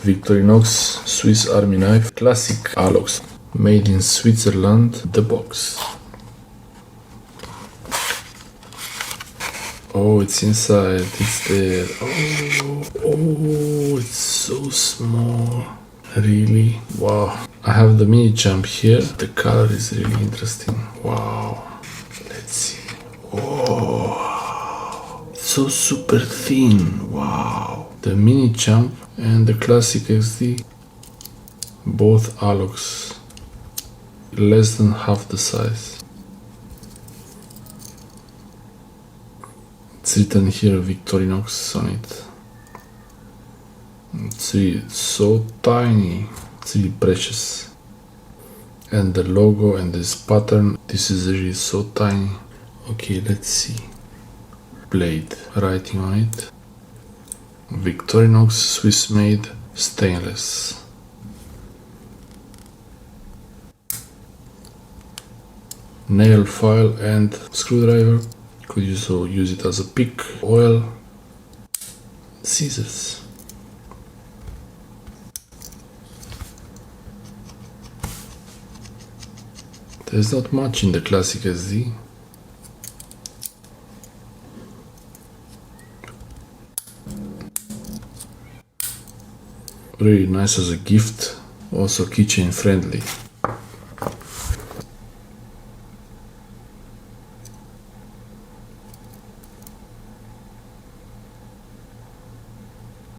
Victorinox Swiss Army Knife, classic Alox, made in Switzerland, the box. Oh, it's inside, it's there. Oh, it's so small. Really? Wow. I have the mini champ here. The color is really interesting. Wow. Let's see. Oh, it's so super thin. Wow. The mini champ and the classic XD, both Alox, less than half the size. It's written here Victorinox on it. It's really so tiny, it's really precious. And the logo and this pattern, this is really so tiny. Okay, let's see. Blade, writing on it. Victorinox Swiss made stainless. Nail file and screwdriver. Could also use it as a pick, oil, scissors. There's not much in the classic SD. Really nice as a gift, also keychain friendly.